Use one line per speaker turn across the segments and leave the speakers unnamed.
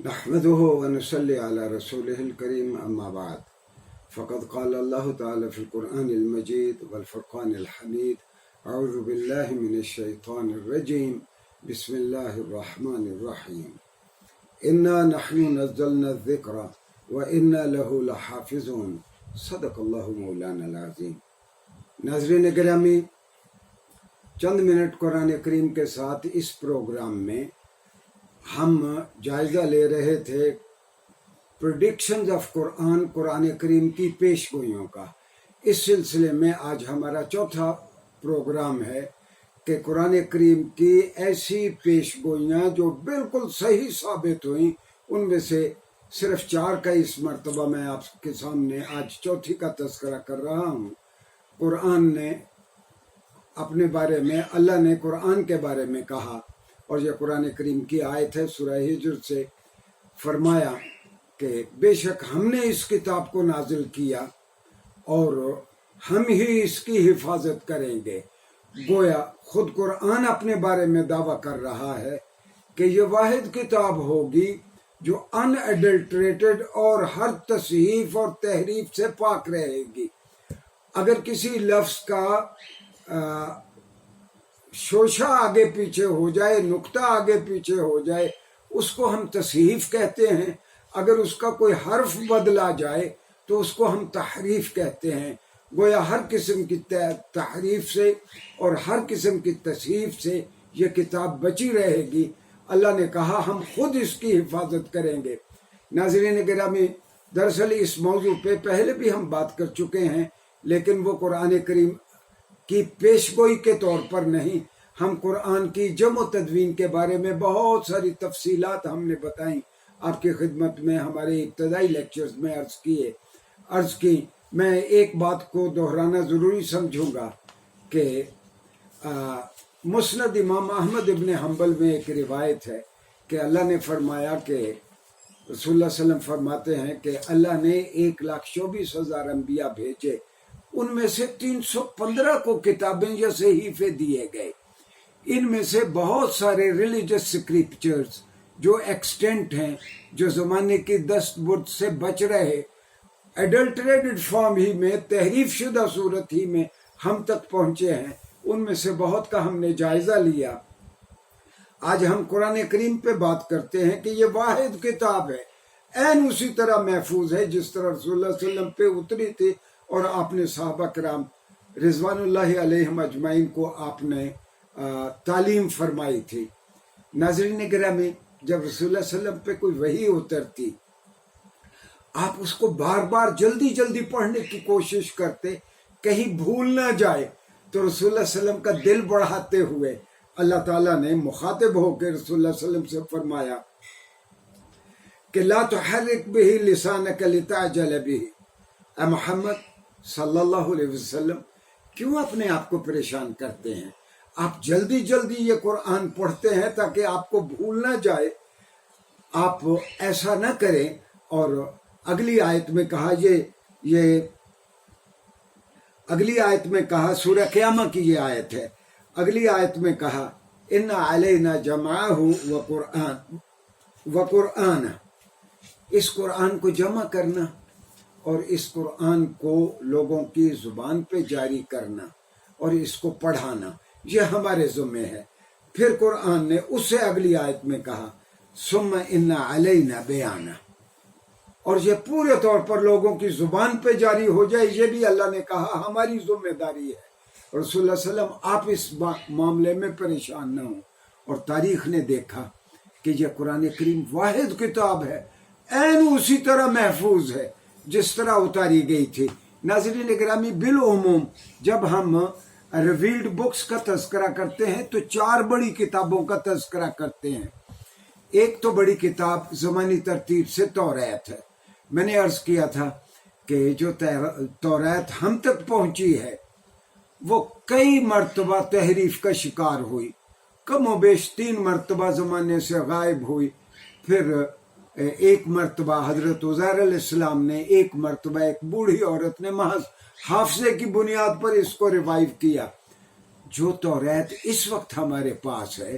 نحمده ونصلي على رسوله الكريم أما بعد فقد قال الله تعالى في القرآن المجيد والفرقان الحميد أعوذ بالله من الشيطان الرجيم بسم الله الرحمن الرحيم إنا نحن نزلنا الذكر وإنا له لحافظون صدق الله مولانا العظيم۔ ناظرین گرامی، چند منٹ قرآن کریم کے ساتھ اس پروگرام میں ہم جائزہ لے رہے تھے پریڈکشنز آف قرآن، قرآن کریم کی پیش گوئیوں کا۔ اس سلسلے میں آج ہمارا چوتھا پروگرام ہے کہ قرآن کریم کی ایسی پیش گوئیاں جو بالکل صحیح ثابت ہوئیں، ان میں سے صرف 4 کا اس مرتبہ میں آپ کے سامنے آج چوتھی کا تذکرہ کر رہا ہوں۔ قرآن نے اپنے بارے میں، اللہ نے قرآن کے بارے میں کہا، اور یہ قرآن کریم کی آیت ہے سورہ ہجر سے، فرمایا کہ بے شک ہم نے اس کتاب کو نازل کیا اور ہم ہی اس کی حفاظت کریں گے۔ گویا خود قرآن اپنے بارے میں دعویٰ کر رہا ہے کہ یہ واحد کتاب ہوگی جو ان ایڈلٹریٹڈ اور ہر تصحیف اور تحریف سے پاک رہے گی۔ اگر کسی لفظ کا شوشہ آگے پیچھے ہو جائے، نقطہ آگے پیچھے ہو جائے، اس کو ہم تصحیف کہتے ہیں۔ اگر اس کا کوئی حرف بدلا جائے تو اس کو ہم تحریف کہتے ہیں۔ گویا ہر قسم کی تحریف سے اور ہر قسم کی تصحیف سے یہ کتاب بچی رہے گی۔ اللہ نے کہا ہم خود اس کی حفاظت کریں گے۔ ناظرین گرامی، دراصل اس موضوع پہ پہلے بھی ہم بات کر چکے ہیں، لیکن وہ قرآن کریم کی پیش گوئی کے طور پر نہیں، ہم قرآن کی جمع و تدوین کے بارے میں بہت ساری تفصیلات ہم نے بتائیں، آپ کی خدمت میں ہمارے ابتدائی لیکچرز میں عرض کی۔ میں ایک بات کو دہرانا ضروری سمجھوں گا کہ مسند امام احمد ابن حنبل میں ایک روایت ہے کہ اللہ نے فرمایا کہ رسول اللہ صلی اللہ علیہ وسلم فرماتے ہیں کہ اللہ نے 1,24,000 انبیاء بھیجے، ان میں سے 315 کو کتابیں یا صحیفے دیے گئے۔ ان میں سے بہت سارے ریلیجس اسکرپچرز جو ایکسٹینٹ ہیں، جو زمانے کی دست برد سے بچ رہے، ایڈلٹریٹڈ فارم ہی میں، تحریف شدہ صورت ہی میں ہم تک پہنچے ہیں، ان میں سے بہت کا ہم نے جائزہ لیا۔ آج ہم قرآن کریم پہ بات کرتے ہیں کہ یہ واحد کتاب ہے، عین اسی طرح محفوظ ہے جس طرح رسول اللہ صلی اللہ علیہ وسلم پہ اتری تھی اور آپ نے صحابہ کرام رضوان اللہ علیہم اجمعین کو آپ نے تعلیم فرمائی تھی۔ ناظرین گرامی، جب رسول اللہ صلی اللہ علیہ وسلم پہ کوئی وحی اترتی، آپ اس کو بار بار جلدی پڑھنے کی کوشش کرتے، کہیں بھول نہ جائے، تو رسول اللہ صلی اللہ علیہ وسلم کا دل بڑھاتے ہوئے اللہ تعالیٰ نے مخاطب ہو کے رسول اللہ صلی اللہ علیہ وسلم سے فرمایا کہ لا تحرک بہ لسانک لتعجل بہ، اے محمد صلی اللہ علیہ وسلم کیوں اپنے آپ کو پریشان کرتے ہیں؟ آپ جلدی یہ قرآن پڑھتے ہیں تاکہ آپ کو بھول نہ جائے، آپ ایسا نہ کریں۔ اور اگلی آیت میں کہا، یہ اگلی آیت میں کہا، سورہ قیامہ کی یہ آیت ہے، اگلی آیت میں کہا ان علینا جمعہ وقرآن، اس قرآن کو جمع کرنا اور اس قرآن کو لوگوں کی زبان پہ جاری کرنا اور اس کو پڑھانا، یہ ہمارے ذمہ ہے۔ پھر قرآن نے اس سے اگلی آیت میں کہا ثم ان علینا بیانہ، اور یہ پورے طور پر لوگوں کی زبان پہ جاری ہو جائے، یہ بھی اللہ نے کہا ہماری ذمہ داری ہے۔ رسول اللہ صلی اللہ علیہ وسلم آپ اس معاملے میں پریشان نہ ہوں۔ اور تاریخ نے دیکھا کہ یہ قرآن کریم واحد کتاب ہے، عین اسی طرح محفوظ ہے جس طرح اتاری گئی تھی۔ ناظرین گرامی، بالعموم جب ہم ریویلڈ بکس کا تذکرہ کرتے ہیں تو 4 بڑی کتابوں کا تذکرہ کرتے ہیں۔ ایک تو بڑی کتاب زمانی ترتیب سے توریت ہے۔ میں نے عرض کیا تھا کہ جو توریت ہم تک پہنچی ہے وہ کئی مرتبہ تحریف کا شکار ہوئی، کم و بیش 3 مرتبہ زمانے سے غائب ہوئی۔ پھر ایک مرتبہ حضرت عزیر علیہ السلام نے، ایک مرتبہ ایک بوڑھی عورت نے محض حافظے کی بنیاد پر اس کو ریوائیو کیا۔ جو توریت اس وقت ہمارے پاس ہے،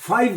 5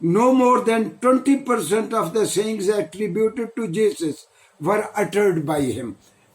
no more than 20% of the sayings attributed to Jesus were uttered by him।